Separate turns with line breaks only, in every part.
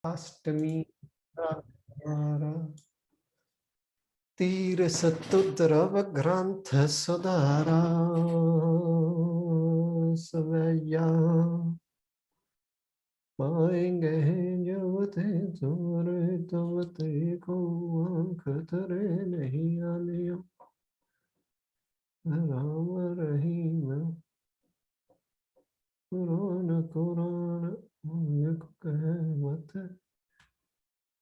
अष्टमी तीर सतुद्रव ग्रंथ सुधारा सवैया पाएंगे जब थे तुमरे तब ते को आंख तरे नहीं आनियो राम रहीम कुरान कुरान एक कहमत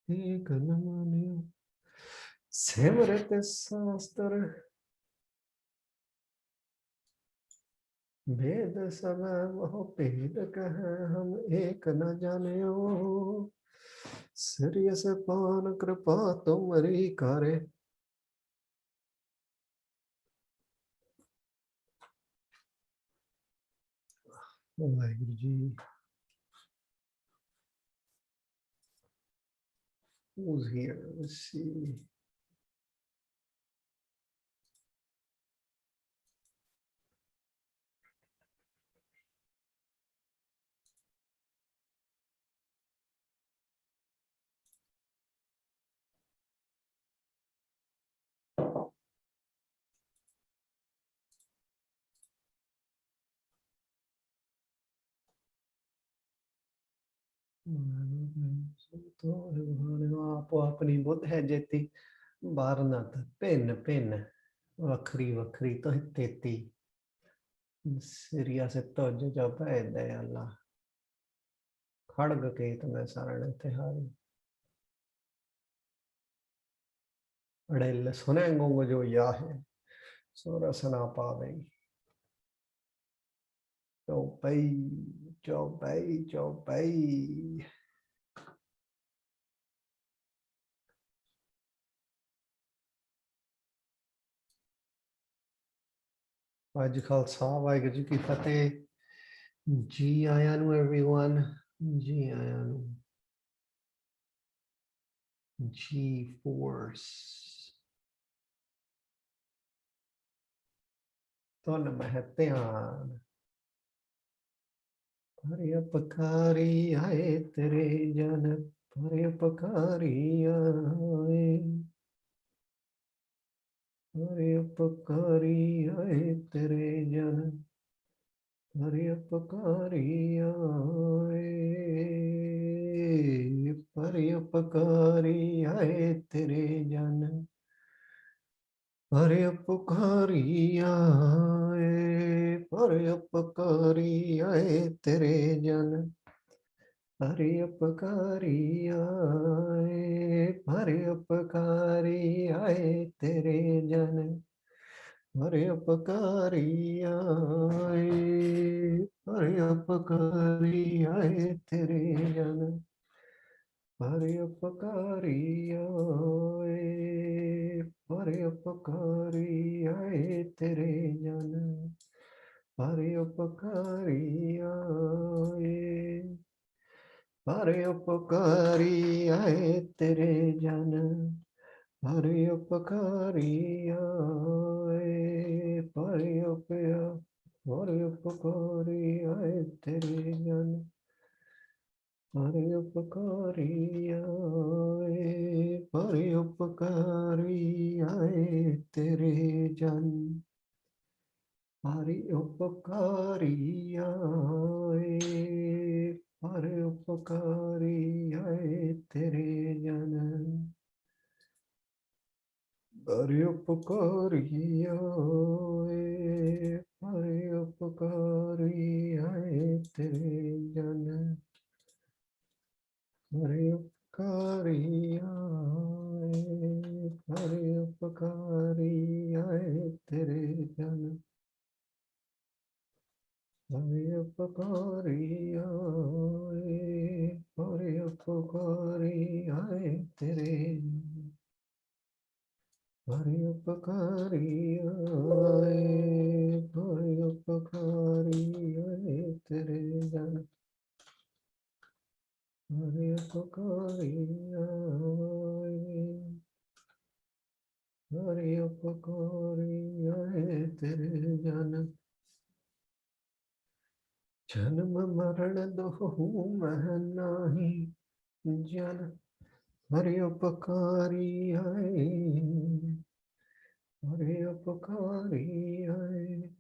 एक न मानियो सिमरत शास्त्र भेद सब वह भेद कह हम एक न जानियो सिरियस पान कृपा तुमरी करे Waheguru ji. Who's here? Let's see. तो आपो अपनी बुद्ध है जेती बारनाथ भिन्न भिन्न वखरी वखरी तो तेती सिरिया से तुझ जो भय दयाला खड़ग केत में शरण तिहारी अड़ेल सुने गुंग जो या है सोरसना पावे चौपई चौपई चौपई वाज खालसा वाहिगुरु जी की फतेह जी आया नु एवरीवन जी आया नु जी फोर्स तो न महत्यान परोपकारी आए तेरे जन परोपकारी आए परोपकारी आए तेरे जन परोपकारी आए परोपकारी आए तेरे जन परोपकारी आए परोपकारी आए तेरे जन परोपकारी आए परोपकारी आए तेरे जन परोपकारी आए परोपकारी आए तेरे जन परोपकारी आए परोपकारी आए तेरे जन परोपकारी आए परोपकारी आए तेरे जन परोपकारी आए परोपकारी आए तेरे जन परोपकारी आए परोपकारी आए तेरे जन परोपकारी आए परोपकारी आए तेरे जन परोपकारी आए परोपकारी आए तेरे जन परोपकारी आए परोपकारी आए तेरे जन परोपकारी आए परोपकारी आए तेरे परोपकारी आए परोपकारी आए तेरे जन परोपकारी आए परोपकारी आए तेरे जन जन्म मरण दोहु मह नाही जन हरि उपकारी आए, हरि उपकारी आए।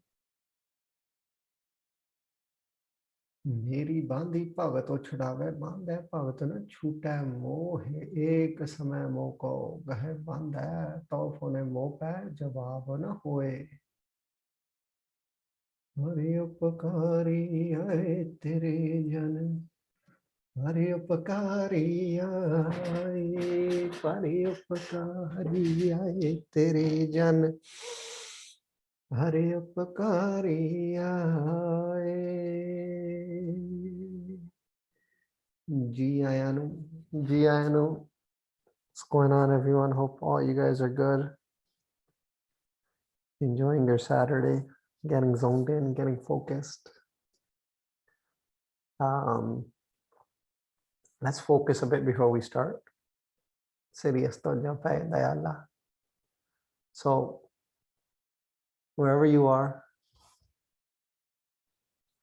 मेरी बांधी भगत छुड़ावे, बांधे भगत न छूटे मोह, एक समय मोह को गह बांधे, तो फोने मोह पे जवाब न होए। हरि उपकारी आए तेरे जन, हरि उपकारी आए, हरि उपकारी आए तेरे जन, हरि उपकारी आए। जी आयानु, जी आयानु. What's going on, everyone? Hope all you guys are good. Enjoying your Saturday, getting zoned in, getting focused. Let's focus a bit before we start. Serious to dayala. So, wherever you are,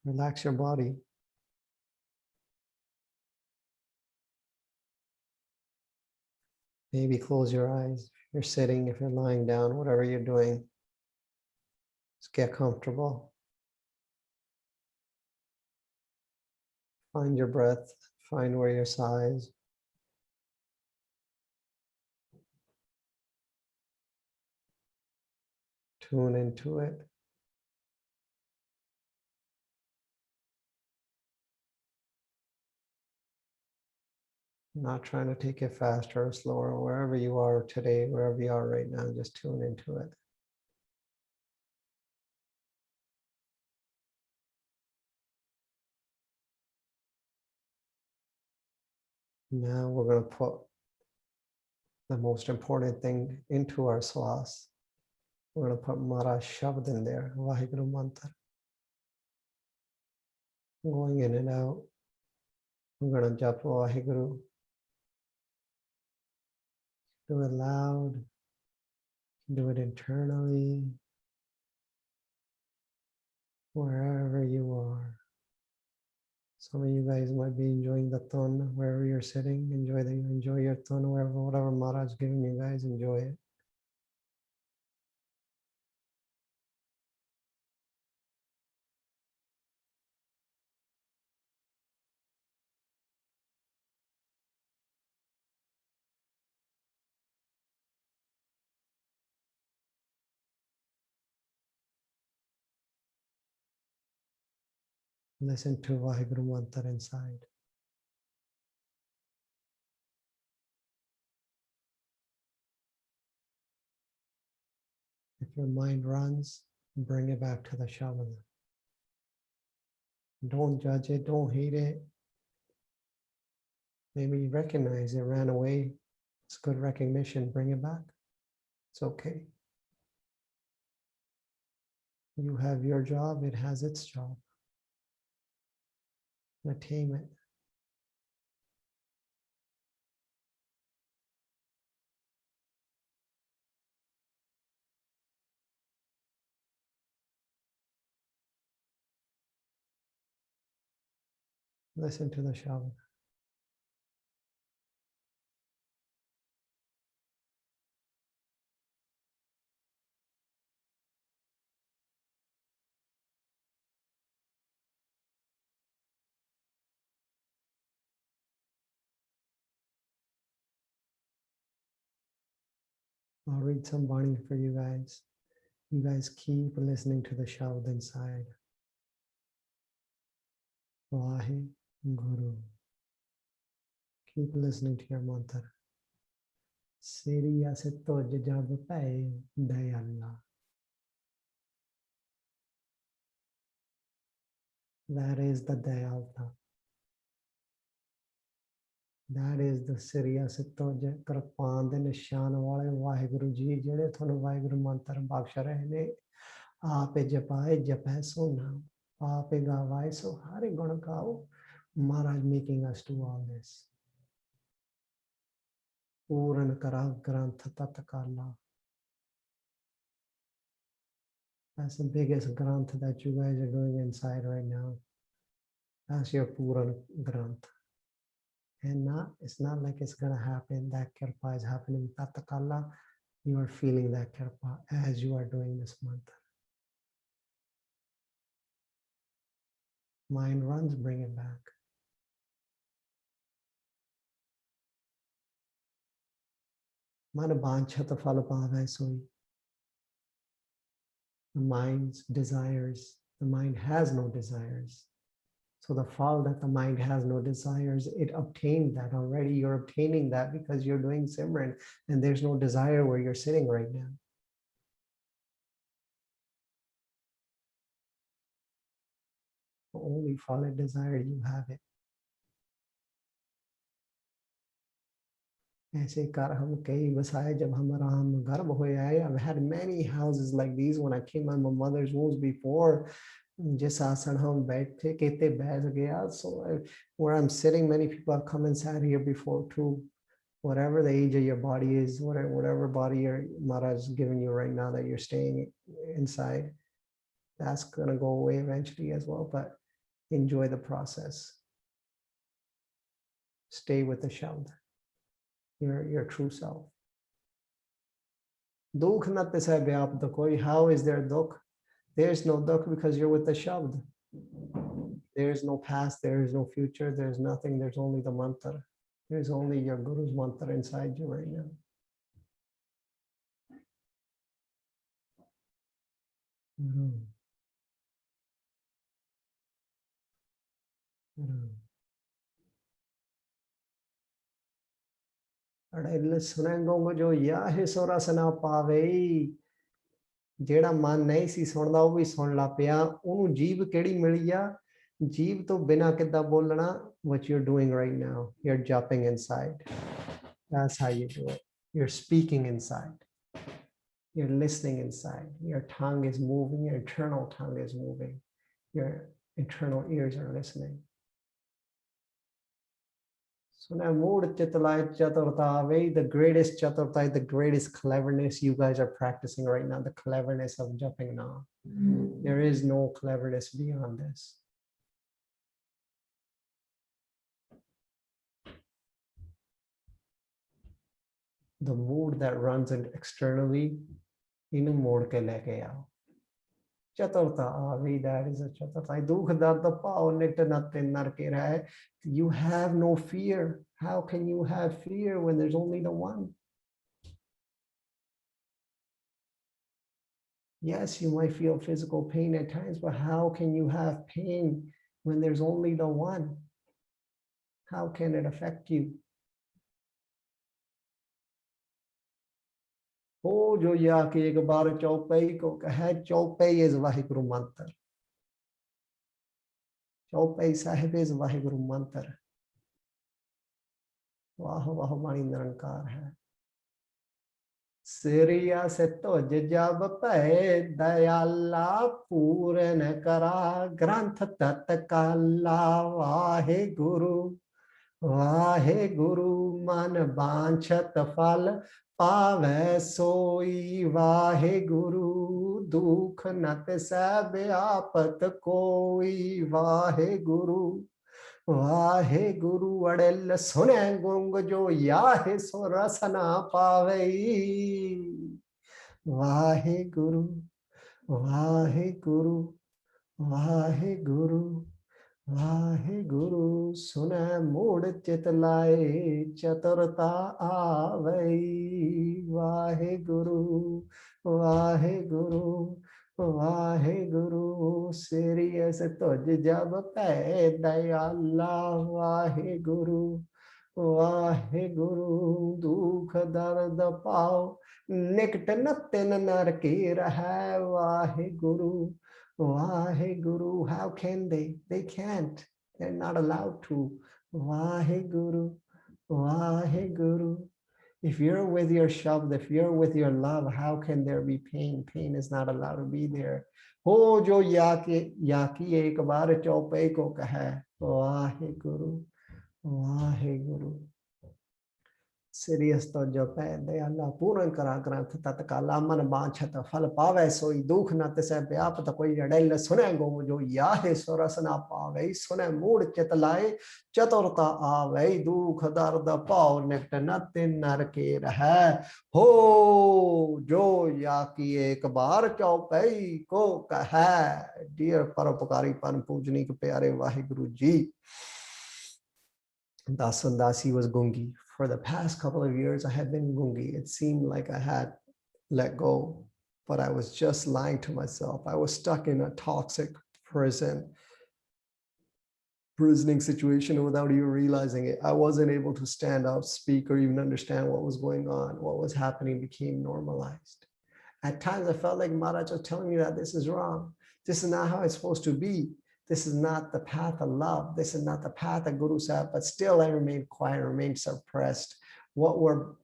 relax your body. Maybe close your eyes. If you're sitting, if you're lying down, whatever you're doing, just get comfortable. Find your breath, find where your sighs. Tune into it. Not trying to take it faster or slower. Wherever you are today, wherever you are right now, just tune into it. Now we're going to put the most important thing into our swas. We're going to put Mara Shabd in there, Vaheguru Mantra. Going in and out. We're going to jap Vaheguru. Do it loud. Do it internally. Wherever you are. Some of you guys might be enjoying the thun wherever you're sitting. Enjoy your thun wherever, whatever Maharaj is giving you guys, enjoy it. Listen to Vaheguru Mantra inside. If your mind runs, bring it back to the Shabad. Don't judge it, don't hate it. Maybe you recognize it ran away. It's good recognition, bring it back. It's okay. You have your job, it has its job. Tame it. Listen to the Shabad. I'll read some Vani for you guys. You guys keep listening to the Shabad inside. Vahe Guru. Keep listening to your mantra. Siriya se toj jab paye dayalla. That is the Dayalta. That is the Siriya se toj Kirpan de nishan wale Vaheguru ji ਜਿਹੜੇ ਤੁਹਾਨੂੰ ਵਾਹਿਗੁਰੂ ਮੰਤਰ ਬਖਸ਼ ਰਹੇ ਨੇ ਆਪੇ ਜਪਾਏ ਜਪੈ ਸੋ ਨਾਮ ਆਪੇ ਗਾਵਾਏ ਸੋ ਹਰਿ ਗੁਣ ਗਾਓ. Maharaj making us do all this. Puran kara granth tat kala. That's the biggest granth that you guys are doing inside right now. That's your Puran granth. and it's not like it's gonna happen. That kirpa is happening tatakala. You are feeling that kirpa as you are doing this mantra. Mind runs, bring it back. Mana banchata phala pave soi. The mind's desires, the mind has no desires. So the fall that the mind has no desires, it obtained that already. You're obtaining that because you're doing Simran and there's no desire where you're sitting right now. Only fallen desire, you have it. ऐसे कर हम कई बसाए जब हमारा हम गर्भ हो आए. I've had many houses like these when I came out of my mother's wombs before. जिस आसन हम बैठे कहते बैठ गया. So where I'm sitting, many people have come and sat here before too. Whatever the age of your body is, whatever body your Maharaj is giving you right now that you're staying inside, that's gonna go away eventually as well. But enjoy the process. Stay with the Shabd, your true self. Dukh na tisai vyapta koi. How is there dukh? There's no dukh because you're with the Shabd. There is no past, there is no future, there's nothing, there's only the mantra. There's only your Guru's mantra inside you right now. ਅੜੇ ਸੁਣਾਂਗੋ ਜੋ ਯਾਹੇ ਸੋਰਾ ਸਨਾ ਪਾਵੇ. ਜਿਹੜਾ ਮਨ ਨਹੀਂ ਸੀ ਸੁਣਦਾ ਉਹ ਵੀ ਸੁਣ ਲਾ ਪਿਆ. ਉਹਨੂੰ ਜੀਭ ਕਿਹੜੀ ਮਿਲੀ ਆ? ਜੀਭ ਤੋਂ ਬਿਨਾ ਕਿੱਦਾਂ ਬੋਲਣਾ? What you're doing right now, you're jumping inside. That's how you do it. You're speaking inside. You're listening inside. Your tongue is moving, your internal tongue is moving. Your internal ears are listening. So now Mood Chitalai Chaturtave, the greatest Chaturtai, the greatest cleverness you guys are practicing right now, the cleverness of jumping now. There is no cleverness beyond this. The mood that runs externally, in a mode ke leke aao. Chaturtha avi, that is a chaturtha. Dukh darda pao nitanatte narke rahe. You have no fear. How can you have fear when there's only the one? Yes, you might feel physical pain at times, but how can you have pain when there's only the one? How can it affect you? Oh, jo ya ke ek baar chaupai ko kahe, chaupai is Vaheguru mantra. Chaupai sahib is Vaheguru mantra. Wah wah mani nirankar hai. Siriya se toj jab pe dayala puran kara granth tat kala. Vaheguru Vaheguru man banchat phal पावे सोई. वाहेगुरु दुख नत सब आपत कोई. वाहेगुरु वाहेगुरु अड़ल सुने गुंग जो याहे सो रसना पावे. वाहेगुरु वाहेगुरु वाहेगुरु वाहेगुरु. सुने मूड चित लाए चतुरता आवई. वाहेगुरु वाहेगुरु वाहेगुरु. सीरियस तुझ जब पै दयाला. वाहेगुरु वाहेगुरु. दुख दर्द पाओ निकट न तिन नर के रहा. Waheguru Vaheguru. How can they? They can't. They're not allowed to. Vaheguru Vaheguru. If you're with your Shabd, if you're with your love, how can there be pain? Pain is not allowed to be there. Ho jo yaki ek baar chaupai ko kaha. Vaheguru Vaheguru. Serious to jape de Allah puran kara granth tatkala man banchata phal pave soi dukh na tise vyapata koi jadel sune go jo yahe sorasana pave sune mood chitlaye chaturta ave dukh dard pav niktanat narke rahe ho jo ya ki ek baar chaupai ko kaha. Dear Paropakari Pan Pujani ke pyare Vaheguru ji, Dasan Dasi was gungi. For the past couple of years, I had been gungi. It seemed like I had let go, but I was just lying to myself. I was stuck in a toxic prisoning situation without even realizing it. I wasn't able to stand up, speak, or even understand what was going on. What was happening became normalized. At times, I felt like Maharaj was telling me that this is wrong. This is not how it's supposed to be. This is not the path of love. This is not the path of Guru Sahib, but still I remained quiet, remained suppressed. What were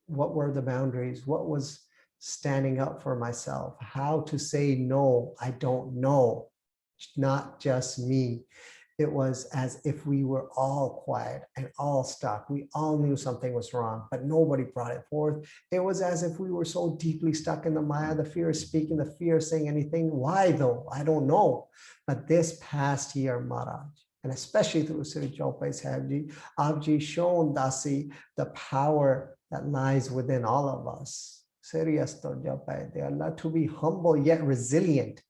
the boundaries? What was standing up for myself? How to say no, I don't know, not just me. It was as if we were all quiet and all stuck. We all knew something was wrong, but nobody brought it forth. It was as if we were so deeply stuck in the Maya, the fear of speaking, the fear of saying anything. Why though? I don't know. But this past year, Maharaj, and especially through Sri Chaupai Sahib Ji, Aapji shown Dasi the power that lies within all of us. Serious to Chaupai, they are not to be humble yet resilient,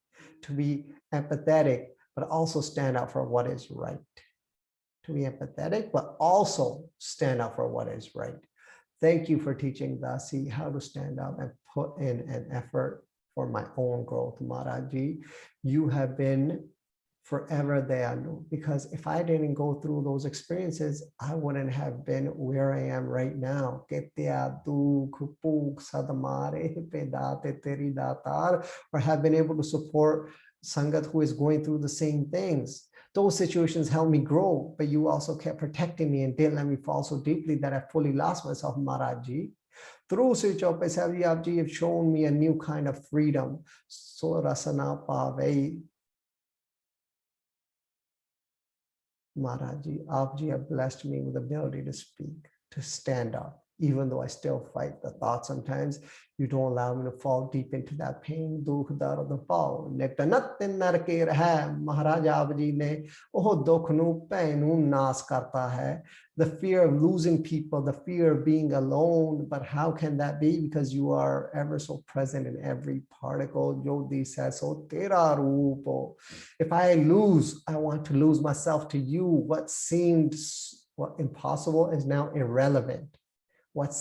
to be empathetic, but also stand up for what is right. To be empathetic, but also stand up for what is right. Thank you for teaching Dasi how to stand up and put in an effort for my own growth, Maharaji. You have been forever there, because if I didn't go through those experiences, I wouldn't have been where I am right now. Or have been able to support Sangat who is going through the same things. Those situations helped me grow, but you also kept protecting me and didn't let me fall so deeply that I fully lost myself, Maharaji. Through Sri Chaupai Sahib Ji, Aap Ji have shown me a new kind of freedom. So rasana pave. Maharaji, Aap Ji have blessed me with the ability to speak, to stand up. Even though I still fight the thoughts sometimes, you don't allow me to fall deep into that pain. Dukh dard pav niktanat narke rahe. Maharaj Aap Ji ne oh dukh nu pain nu naas karta hai. The fear of losing people, the fear of being alone. But how can that be? Because you are ever so present in every particle. Jodi says, so tera roopo. If I lose, I want to lose myself to you. What seemed impossible is now irrelevant. What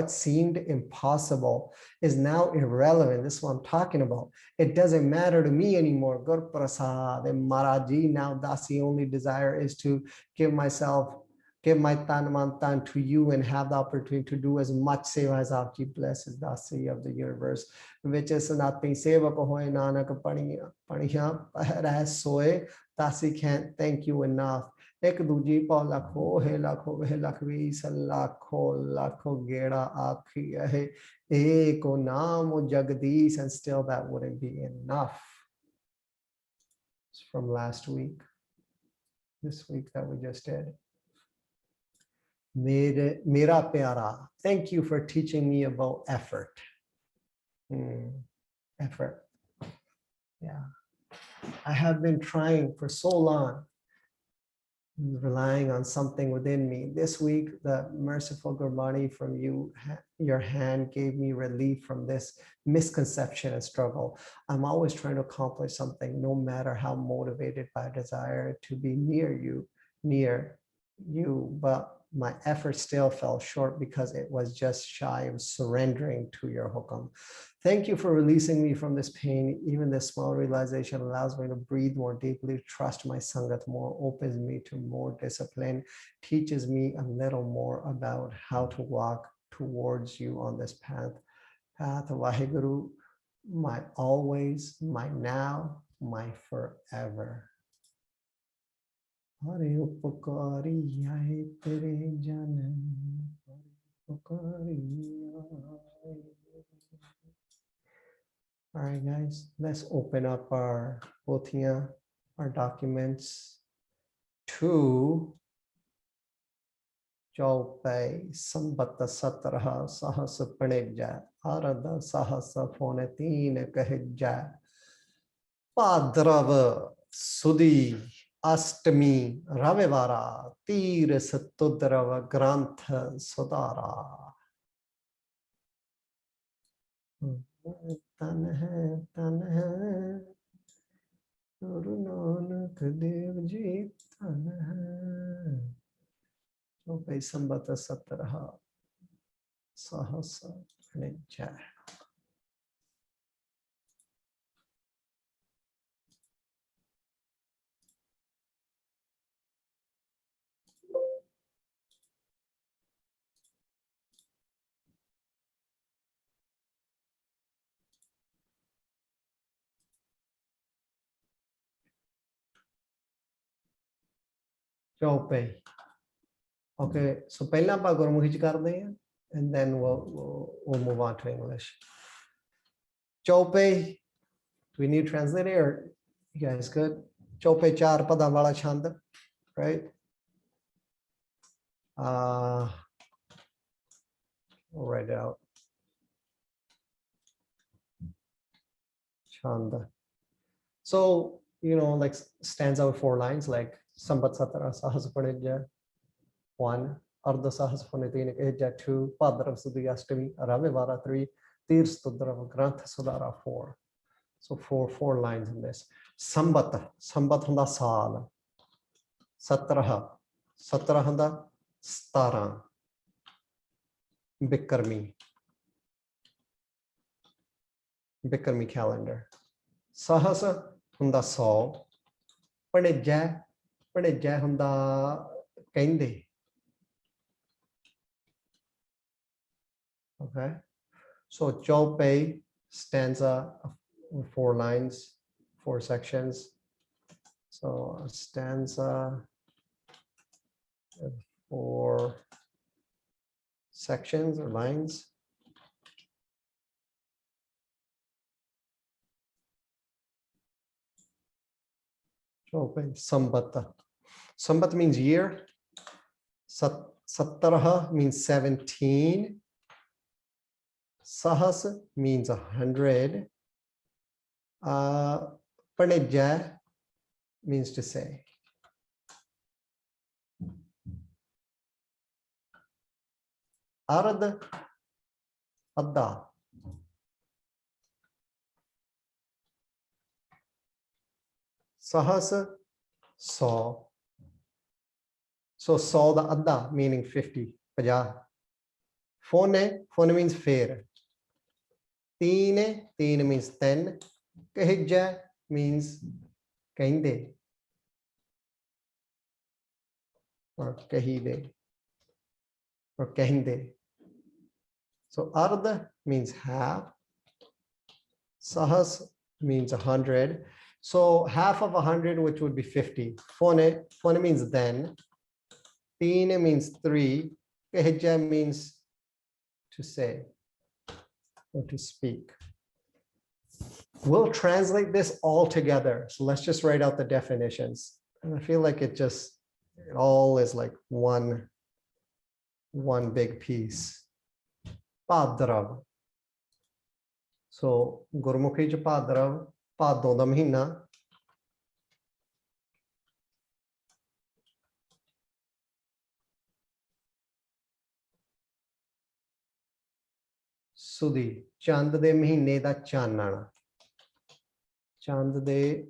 seemed impossible is now irrelevant. This is what I'm talking about. It doesn't matter to me anymore. Gur Prasad and Maharaji, now that's the only desire, is to give my tan man tan to you and have the opportunity to do as much seva as Aap Ji blesses Dasi of the universe, which is Sanatani Seva ko hoye nanak paniya pahra soye. Dasi can't thank you enough. Ek duji pa lakho hai lakho hai lakhvi salakho lakho gera aakhi hai eko naam jagdish, and still that wouldn't be enough. It's from last week, this week that we just did. Mera pyara, thank you for teaching me about effort. Effort. Yeah. I have been trying for so long, relying on something within me. This week, the merciful Gurbani from your hand gave me relief from this misconception and struggle. I'm always trying to accomplish something, no matter how motivated by desire to be near you, but my effort still fell short because it was just shy of surrendering to your hukam. Thank you for releasing me from this pain. Even this small realization allows me to breathe more deeply, trust my Sangat more, opens me to more discipline, teaches me a little more about how to walk towards you on this path. Path of Vaheguru, my always, my now, my forever. Hare upakari aaye tere janan, Hare upakari aaye. All right, guys, let's open up our Bothia, our documents to Chaupai संबत 17 सहस पणिज आरद सहस phone 3 कहज भाद्रव सुदी अष्टमी रविवारा तीर सतुद्रव ग्रंथ सुधारा। तन है गुरु नानक देव जी तन है। तो भाई संबत 17 सहस पणिज। चौपई ओके सो पहला आप गुरमुखी च कर दें and then we'll move on to English. Chaupai, do we need translator or you guys good? Chaupai 4 पदां वाला छंद, right? We'll write it out. Chand. So, you know, like stands out 4 lines like Sambat 17 Sahas Panija 1, Ardha Sahas Panitin Eja 2, Padrav Sudhi Ashtami, Ravivara 3, Tirstudrav Granth Sudara 4. So 4 lines in this. Sambat hunda saal. 17 hunda 17. Bikarmi calendar. Sahasa hunda 100. Panija hunda kende. Okay. So Chopei stanza 4 lines, 4 sections. So a stanza 4 sections or lines. Chopei Sambata. Sambat means year. Sattaraha means 17. Sahas means 100. Panija means to say. Arad Adda. Sahas 100. So 100 the Adda meaning 50. 50. Phone means fair. Teen means 10. Kahija means kende or kahide or kende. So Ardha means half. Sahas means 100. So half of 100, which would be 50. Phone means then. Teen means 3. Kahija means to say or to speak. We'll translate this all together. So let's just write out the definitions. And I feel like it all is like one big piece. Padrav. So Gurmukhi cha Padrav, Padon da mahina. Sudhi, Chand de mahine da chanana. Chand de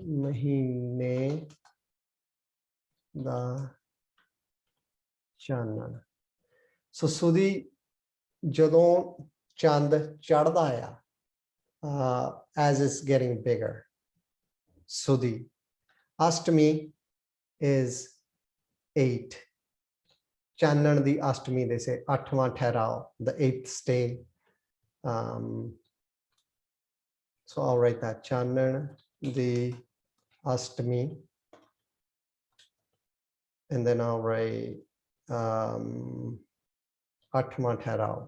mahine da chanana. So Sudhi ਜਦੋਂ ਚੰਦ ਚੜਦਾ ਆ as it's getting bigger. Sudhi. Ashtami is 8. Channan di Ashtami, they say 8ਵਾਂ ਠਹਿਰਾਓ, the 8th stay. So I'll write that. Channan di Ashtami. And then I'll write 8ਵਾਂ ਠਹਿਰਾਓ.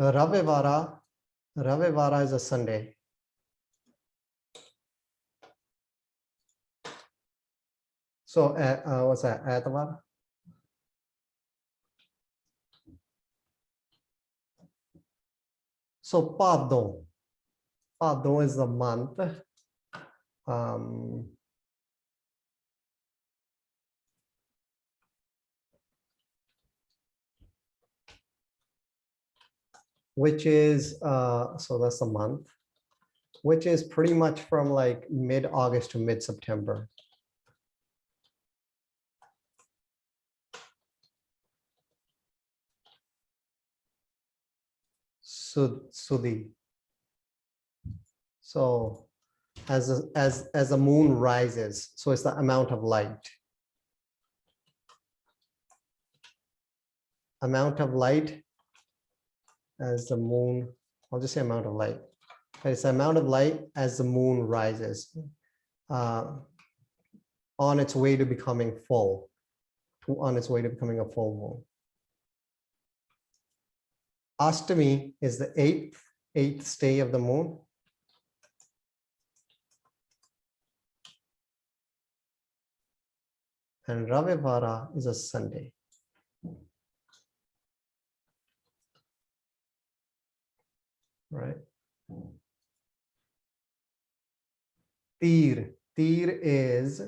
Ravivara is a Sunday. So what's that? Atavar? So Padon. Padon is the month. Which is, so that's a month, which is pretty much from like mid-August to mid-September. Sudhi. So as the moon rises, so it's the amount of light. Amount of light as the moon, I'll just say amount of light. But it's the amount of light as the moon rises on its way to becoming full, on its way to becoming a full moon. Ashtami is the eighth day of the moon. And Ravivara is a Sunday. Right. Tir is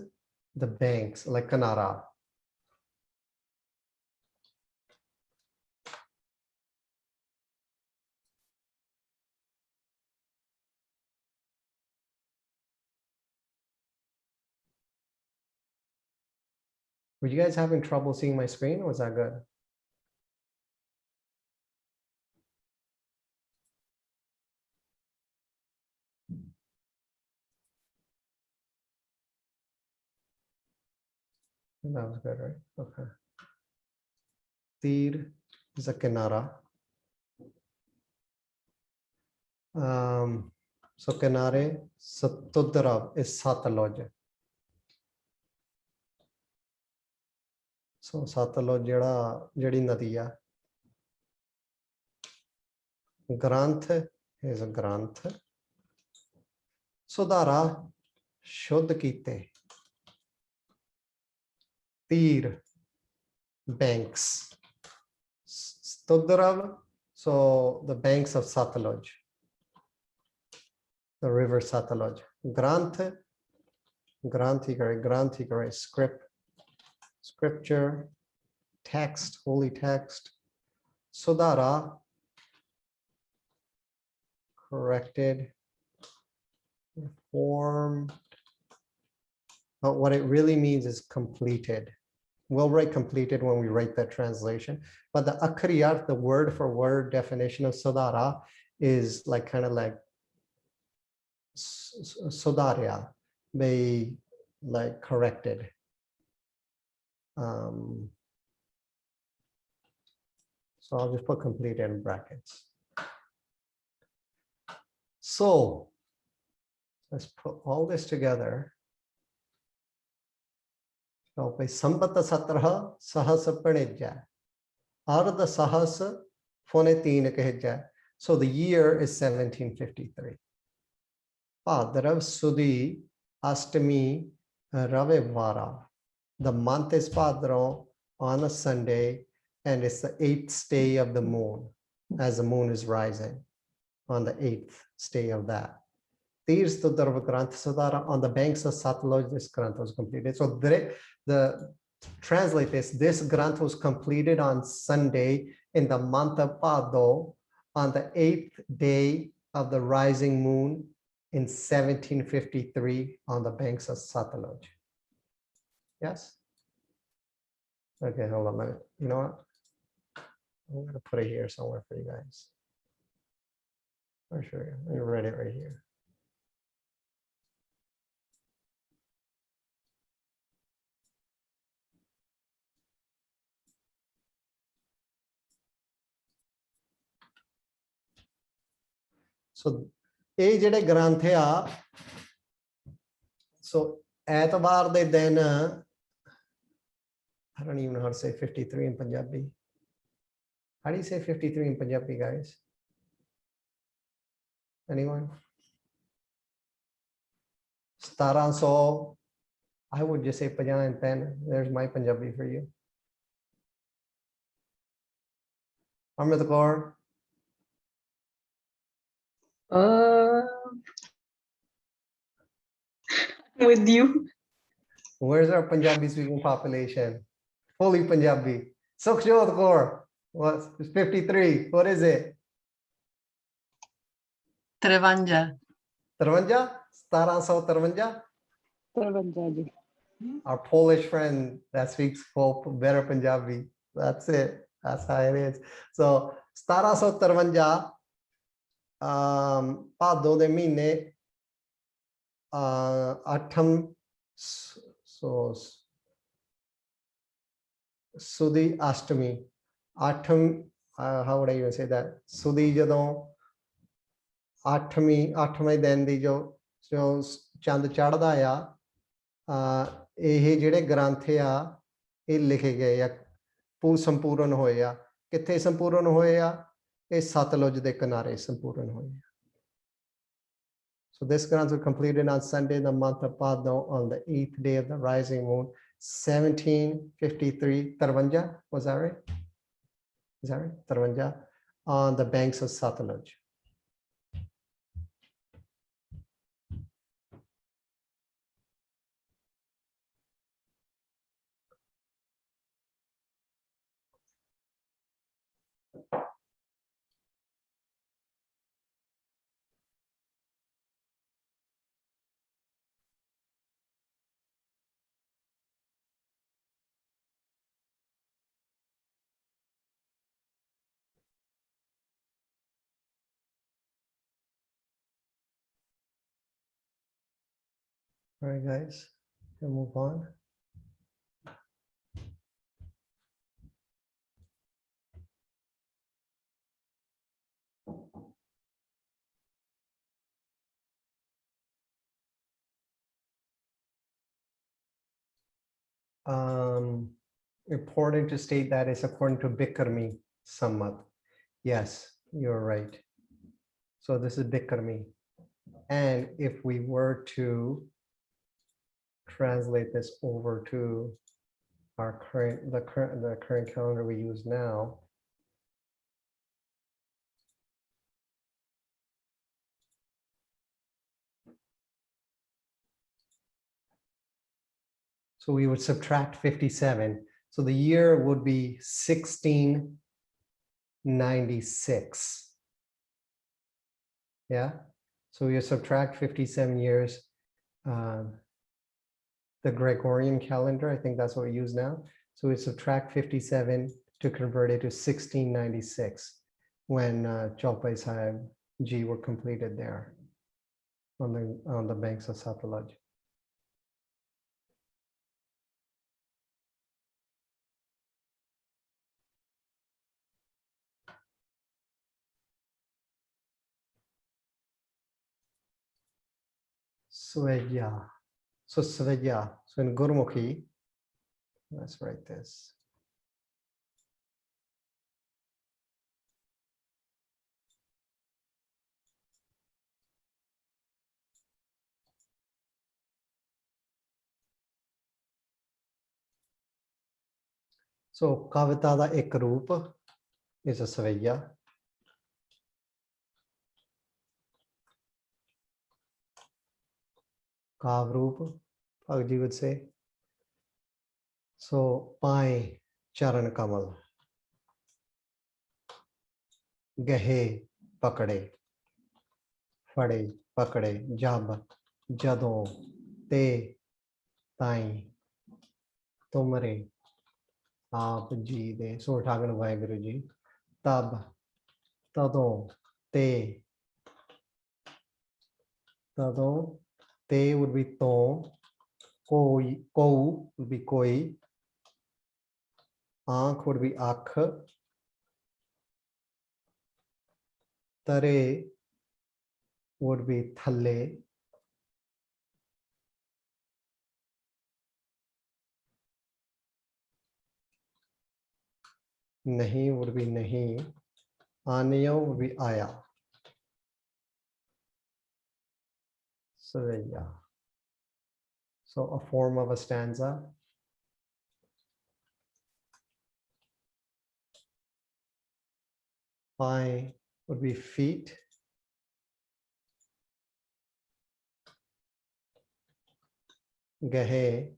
the banks, like Kanara. Were you guys having trouble seeing my screen, or was that good? That was good, right? Okay. Tir is a Kanara. So Kanare, Satudarav is Sataloj. So Sataloj Jadi Nadiya. Granth is a Granth. Sudara, Shuddh Kite. Tir, banks. Studarav, so the banks of Sataloj. The river Sataloj. Granth, Granthi, scripture, text, holy text. Sudara, corrected, reformed. But what it really means is completed. We'll write completed when we write that translation. But the Akhriyat, the word for word definition of Sudara is like kind of like Sudarya, they like corrected. So I'll just put completed in brackets. So let's put all this together. So Sambata Satraha Sahasa Pranidja. Ardha Sahasa Phonetina Kahija. So the year is 1753. Padrav Sudhi Ashtami Ravivara. The month is Padro on a Sunday, and it's the 8th day of the moon, as the moon is rising on the 8th day of that. Tirth Tudarva Granth Sadara, on the banks of Satluj, this Granth was completed. So the translate this Granth was completed on Sunday in the month of Pado on the 8th day of the rising moon in 1753 on the banks of Satluj. Yes? Okay, hold on a minute. You know what? I'm going to put it here somewhere for you guys. For sure. Let me write it right here. So, ਇਹ ਜਿਹੜੇ ਗ੍ਰੰਥ ਆ so ਐਤਵਾਰ ਦੇ ਦਿਨ I don't even know how to say 53 in Punjabi. How do you say 53 in Punjabi, guys? Anyone? 1700. I would just say 50 and 10. There's my Punjabi for you. Amrit Kaur.
With you.
Where's our Punjabi speaking population? Fully Punjabi. Sukhjot Kaur. What's 53? What is it?
Trevanja.
53? 1753? Our Polish friend that speaks better Punjabi. That's it. That's how it is. So 1753 ਭਾਦੋਂ ਦੇ ਮਹੀਨੇ 8ਮ ਸੁਦੀ Ashtami 8ਮ how would I even say that ਸੁਦੀ ਜਦੋਂ 8ਵੇਂ ਦਿਨ ਦੀ ਜੋ ਚੰਦ ਚੜ੍ਹਦਾ ਆ ਇਹ ਜਿਹੜੇ ਗ੍ਰੰਥ ਆ ਇਹ ਲਿਖੇ ਗਏ ਆ ਸੰਪੂਰਨ ਹੋਏ ਆ ਕਿੱਥੇ ਸੰਪੂਰਨ ਹੋਏ ਆ ਇਹ ਸਤਲੁਜ ਦੇ ਕਿਨਾਰੇ ਸੰਪੂਰਨ ਹੋਏ ਆ So this granth was completed on Sunday, the month of Padno, on the 8th day of the rising moon, 1753. Tarvanja, was that right? Is that right? Tarvanja, on the banks of Satluj. All right, guys, we'll move on. Important to state that it's according to Bikrmi Sammat. Yes, you're right. So this is Bikrmi. And if we were to translate this over to our the current calendar we use now, so we would subtract 57. So the year would be 1696. Yeah. So you subtract 57 years. The Gregorian calendar, I think that's what we use now. So we subtract 57 to convert it to 1696 when Chaupai Sahib Ji were completed there on the banks of Satluj. Sweja. So Sweja. So in Gurmukhi, let's write this. So Kavita da ek roop is a Sweja. Kav roop, Bhagji would say. So Pai Charan Kamal. Gahe Pakade. Fade Pakade. Jab. Jado. Te. Tai. Tumre. Aap ji de. So we're talking to Vaheguru Ji. Tab. Tado. Te. Tado. Te would be to. Koi. Kou would be koi. Aankh would be akh. Tare would be thalle. Nahi would be nahi. Aniyo would be aya. Surya. So a form of a stanza. I would be feet. Gahe,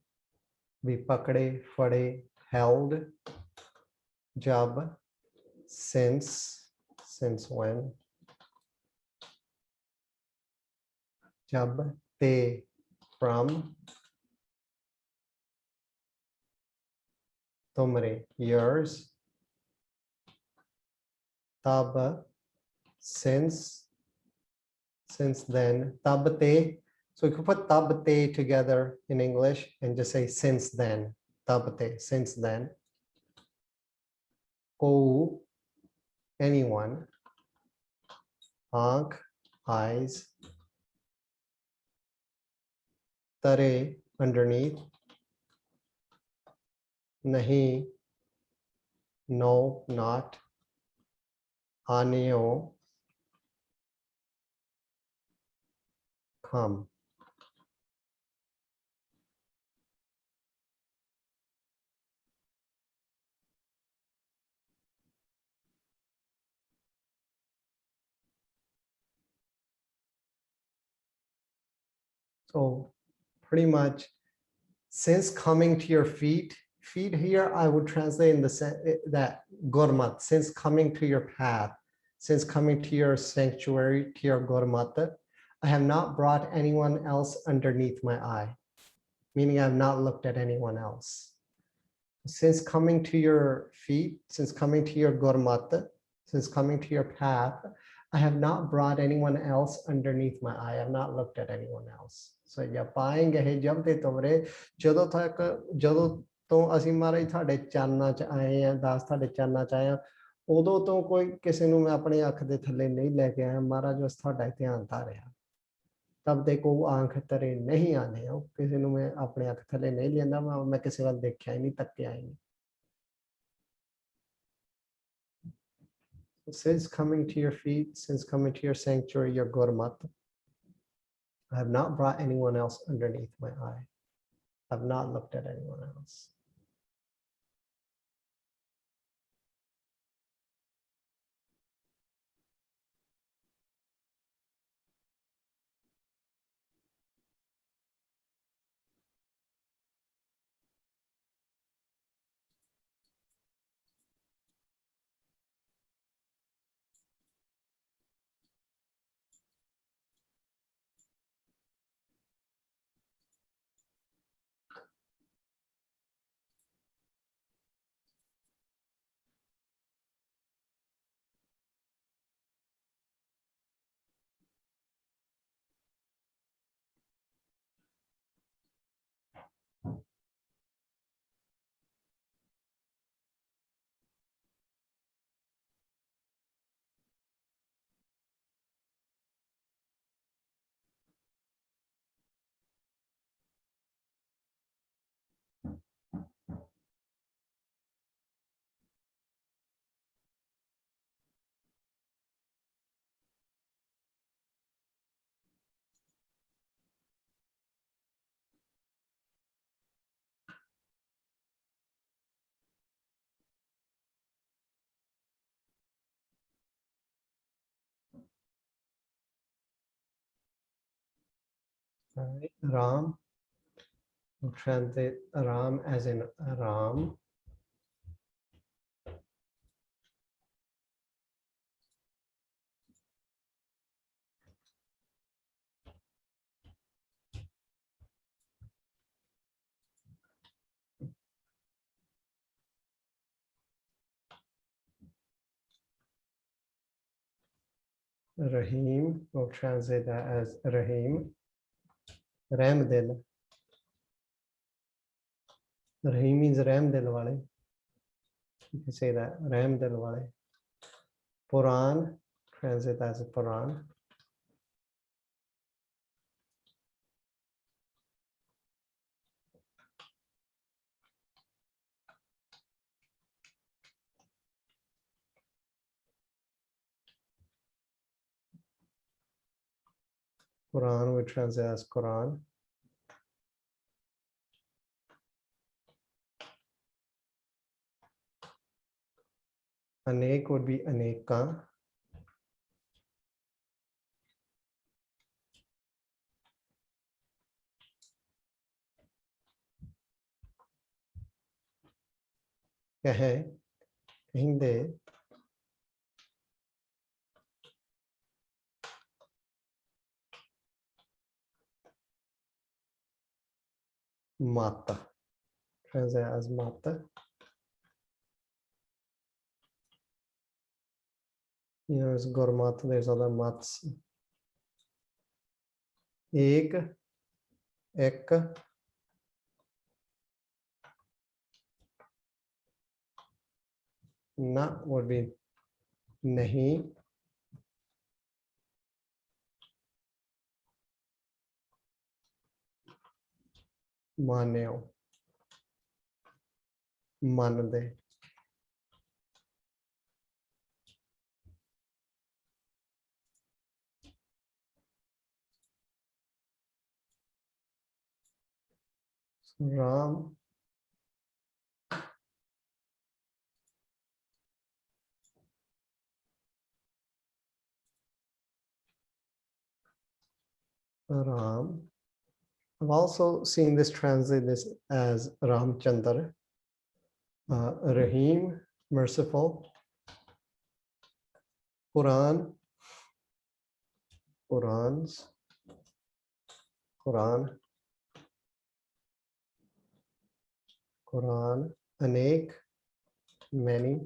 be pakde, fade, held. Jab, since when. Jab, te, from. Tumre, yours. Tab, since then. Tab te. So you can put tab te together in English and just say since then. Tab te, since then. Ko, anyone. Aankh, eyes. Tare, underneath. Nahi, no, not. Anyo, come. So pretty much, since coming to your feet here, I would translate in the sense that Gurmat, since coming to your path, since coming to your sanctuary, to your Gurmat, I have not brought anyone else underneath my eye, meaning I have not looked at anyone else. Since coming to your feet, since coming to your Gurmat, since coming to your path, I have not brought anyone else underneath my eye. I have not looked at anyone else. So या पाएंगे है जब ते तुमरे ਜਦੋਂ ਤੋਂ ਅਸੀਂ ਮਹਾਰਾਜ ਤੁਹਾਡੇ ਚਰਨਾਂ ਚ ਆਏ ਆ ਦਾਸ ਤੁਹਾਡੇ ਚਰਨਾਂ ਚ ਆਏ ਆ ਉਦੋਂ ਤੋਂ ਕੋਈ ਕਿਸੇ ਨੂੰ ਮੈਂ ਆਪਣੀ ਅੱਖ ਦੇ ਥੱਲੇ ਨਹੀਂ ਲੈ ਕੇ ਆਇਆ ਮਹਾਰਾਜ ਉਸ ਤੁਹਾਡਾ ਧਿਆਨ ਧਾਰਿਆ ਤਬ ਦੇ ਕੋ ਆਂਖ ਤਰੇ ਨਹੀਂ ਆਨੇ ਹੋ ਕਿਸੇ ਨੂੰ ਮੈਂ ਆਪਣੇ ਅੱਖ ਥੱਲੇ ਨਹੀਂ ਲੈਂਦਾ ਮੈਂ ਕਿਸੇ ਵੱਲ ਦੇਖਿਆ ਹੀ ਨਹੀਂ ਤੱਕਿਆ ਹੀ ਨਹੀਂ Since coming to your feet, since coming to your sanctuary, your Gurmat, I have not brought anyone else underneath my eye. I have not looked at anyone else. All right, Ram. We'll translate Ram as in Ram. Rahim. We'll translate that as Rahim. Ramdil. Rahim means Ramdil wale. You can say that. Ramdil wale. Puran. Translate that as Puran. Quran we translate as Quran. Anek would be Aneka. Kahe, kahinde. Mata. Translate as Mata. You know, there's Gurmat, there's other mats. Ek, ek. Na would be nahi. Maneo. Mande. Ram. Ram. I've also seen this translate this as Ramchandra. Rahim, merciful. Quran. Qurans. Quran. Quran. Anek. Many.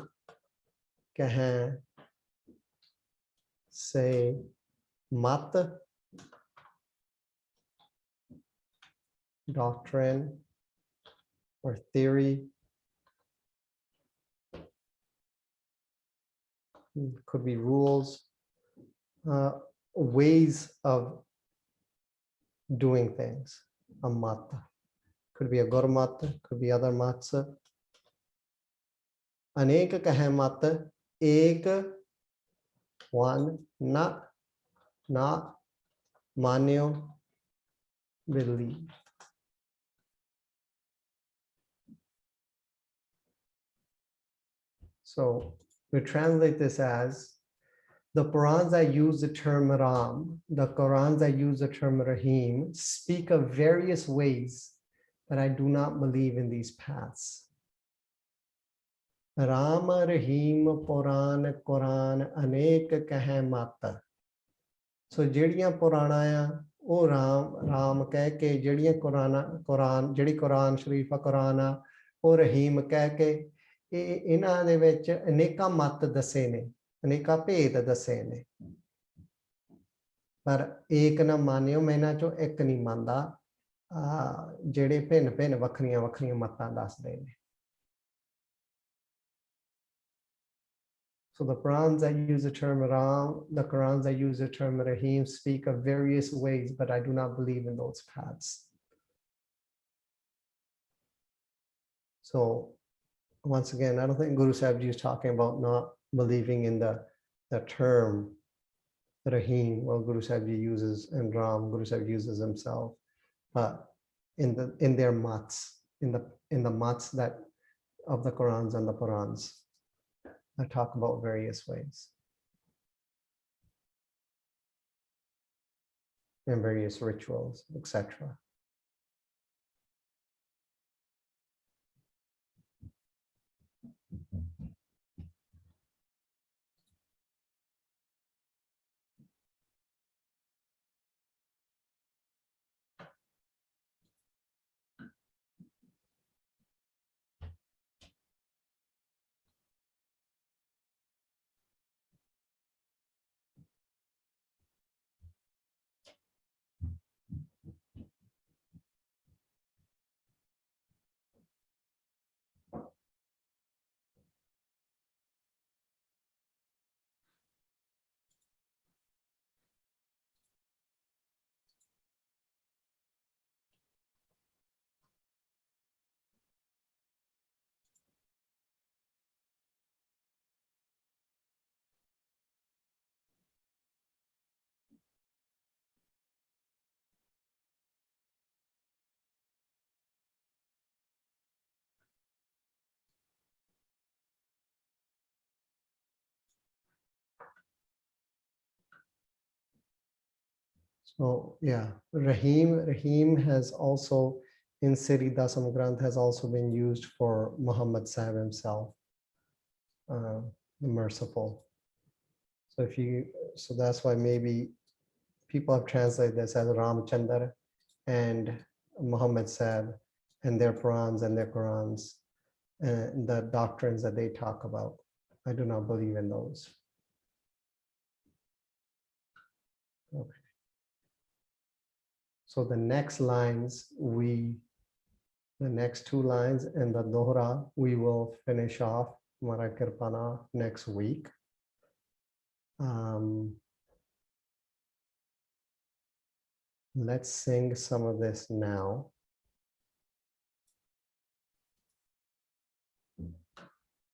Kahan. Say. Mat. Doctrine or theory. Could be rules, ways of doing things. A mata. Could be a gurmata, could be other matsa. Aneka kahe mata. Ek, one, na, manyo, believe. So we translate this as the Qurans that use the term Ram, the Qurans that use the term Rahim speak of various ways that I do not believe in these paths. Ram, Rahim, Puran, Quran, Anek kahe mata. So ਜਿਹੜੀਆਂ ਪੁਰਾਣਾ ਆ ਉਹ ਰਾਮ ਕਹਿ ਕੇ ਜਿਹੜੀਆਂ ਜਿਹੜੀ ਕੁਰਾਨ ਸ਼ਰੀਫ ਆ ਕੁਰਾਨ ਆ ਉਹ ਰਹੀਮ ਕਹਿ ਕੇ ਇਹਨਾਂ ਦੇ ਵਿੱਚ ਅਨੇਕਾਂ ਮਤ ਦੱਸੇ ਨੇ ਅਨੇਕਾਂ ਭੇਦ ਦੱਸੇ ਨੇ ਪਰ ਏਕ ਨਾ ਮਾਨਿਓ ਮੈਂ ਇਹਨਾਂ ਚੋਂ ਇੱਕ ਨਹੀਂ ਮੰਨਦਾ ਜਿਹੜੇ ਭਿੰਨ ਵੱਖਰੀਆਂ ਮਤਾਂ ਦੱਸਦੇ ਨੇ So the Qurans that use the term Ram, the Qurans that use the term Rahim speak of various ways, but I do not believe in those paths. So once again, I don't think Guru Sahib Ji is talking about not believing in the term Rahim, well, Guru Sahib Ji uses, and Ram, Guru Sahib uses himself, but in their mats, in the mats that of the Qurans and the Purans. I talk about various ways and various rituals, etc. So yeah, Rahim has also in Sri Dasam Granth has also been used for Muhammad Sahib himself, the merciful. So so that's why maybe people have translated this as Ramchandra and Muhammad Sahib and their Purans and their Qurans and the doctrines that they talk about. I do not believe in those. Okay. So the next lines, the next two lines in the Dohra, we will finish off Mara Kirpana next week. Let's sing some of this now.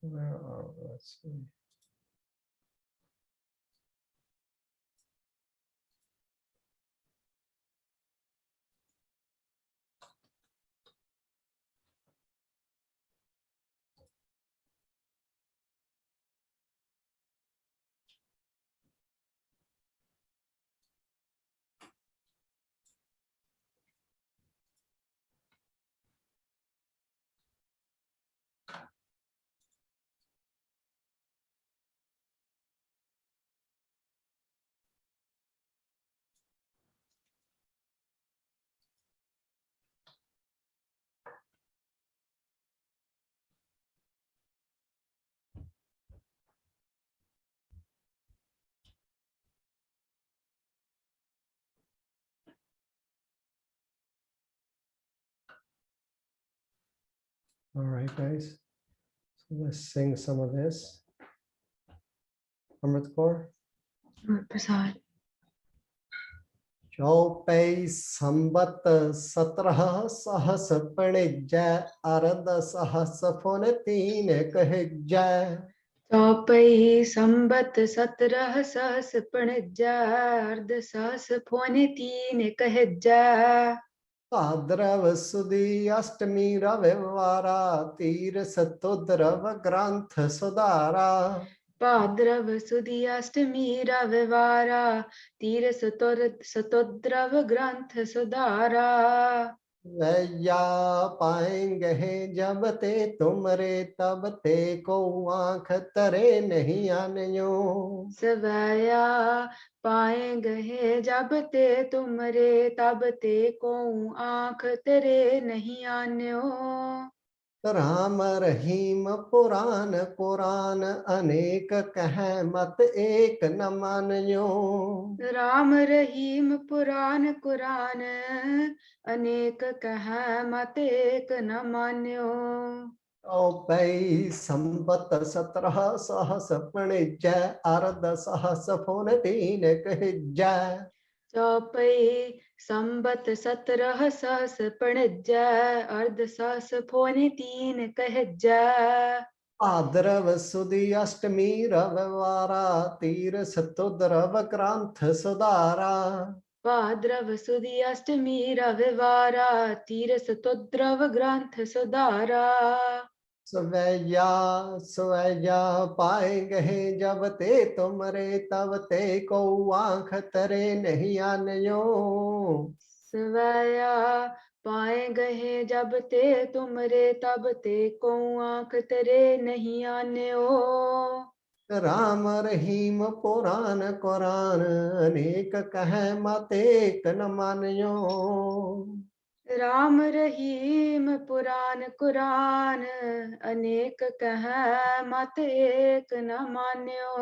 Where are we? Let's see. All right, guys. So let's sing some of this. Amrit Kaur.
Prasad.
Chaupai संबत 17 सहस पणिजय अरद सहस फुन 3 कहजय
चौपई संबत 17 सहस पणिज्जा अर्ध सहस पौने 3 कहज्जा
भाद्रव सुदी अष्टमी रविवारा तीर सतुद्रव ग्रंथ सुधारा
भाद्रव सुदी अष्टमी रविवारा तीर सतोद्रव ग्रंथ सुधारा
वैया पाएंगे जब ते तुमरे तब ते को आंख तरे नहीं आनियो
सवैया पाएंगे जब ते तुमरे तब ते को आंख तेरे नहीं आन्यो
राम रहीम पुराण कुरान अनेक कह मत एक न मानियो
राम रहीम पुराण कुरान अनेक कह मत एक न मान्यो
औपई संबत 17 सहस पणिजय अर्ध सहस फुन 3 कहजय
चौपई संबत 17 सहस पणिज्जा अर्ध सहस पौने 3 कहज्जा
भाद्रव सुदी अष्टमी रविवारा तीर सतुद्रव ग्रंथ सुधारा
भाद्रव सुदी अष्टमी रविवारा तीर सतोद्रव ग्रंथ सुधारा
सवैया पाएंगे जब ते तुमरे तब ते को आंख तरे नहीं आनियो
सवैया पाए गए जब ते तुमरे तब ते को आंख तेरे नहीं आन्यो
राम रहीम पुराण कुरान अनेक कह मत एक न मानियो
राम रहीम पुराण कुरान अनेक कह मत एक न मान्यो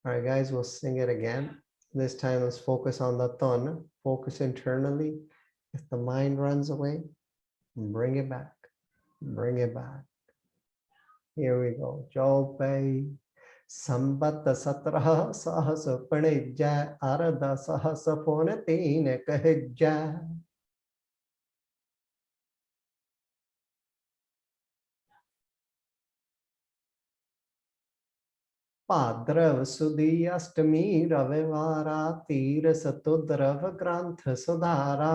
All right, guys, we'll sing it again. This time, let's focus on the ton. Focus internally. If the mind runs away, bring it back. Bring it back. Here we go. Jopei संबत 17 सहस पणिजय अर्ध सहस फुन 3 कहजय भाद्रव सुदी अष्टमी रविवारा तीर सतुद्रव ग्रंथ सुधारा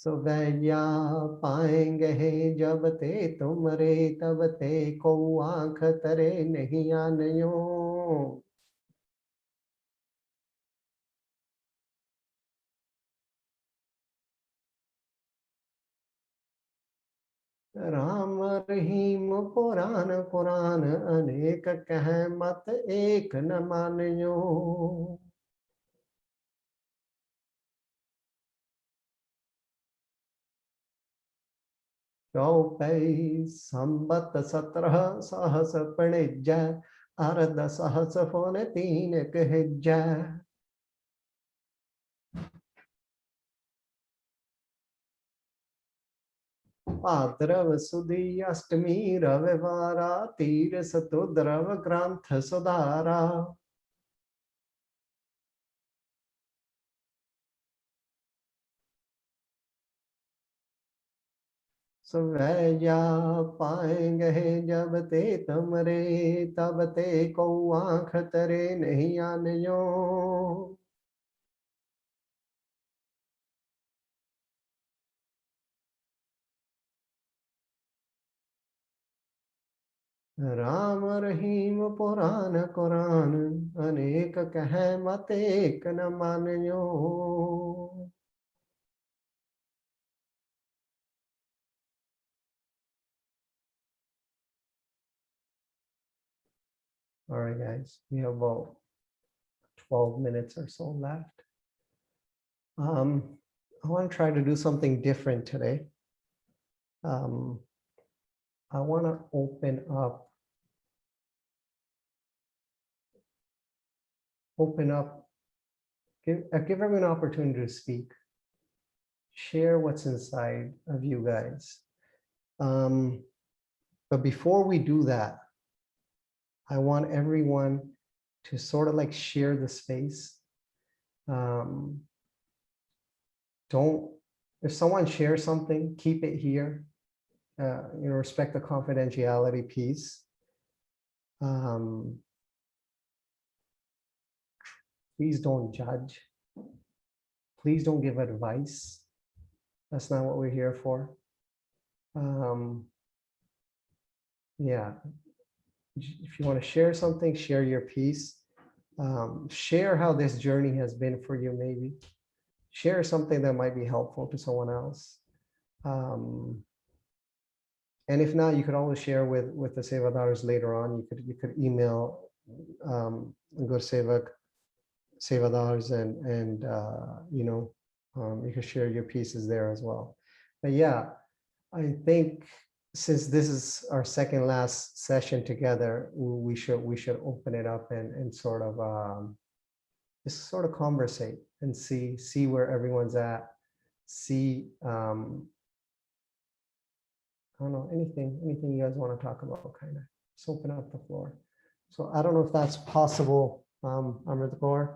सो वैया पाएंगे जब ते तुमरे तब ते को आँख तरे नहीं आनयो। राम रहीम पुराण कुरान अनेक कह मत एक न मानियो। चौपई संबत 17 सहस पणिज अर्ध सहस फोन 3 कहज। भाद्रव सुदी अष्टमी रविवारा तीर सतुद्रव ग्रंथ सुधारा। सवैया पाएंगे जब ते तुमरे तब ते को आँख तरे नहीं आनयो। राम रहीम पुराण कुरान अनेक कह मत एक न मानियो। All right, guys, we have about 12 minutes or so left. I want to try to do something different today. I want to open up, give everyone an opportunity to speak, share what's inside of you guys. But before we do that, I want everyone to sort of like share the space. If someone shares something, keep it here. Respect the confidentiality piece. Please don't judge. Please don't give advice. That's not what we're here for. Yeah. If you want to share something, share your piece. Share how this journey has been for you, maybe. Share something that might be helpful to someone else. And if not, you could always share with the Sevadars later on. You could email Gur Sevak Sevadars and you could share your pieces there as well. But yeah, I think since this is our second last session together, we should open it up and sort of just sort of conversate and see where everyone's at. See, I don't know, anything you guys want to talk about, kind of just open up the floor. So I don't know if that's possible, Amrit Kaur.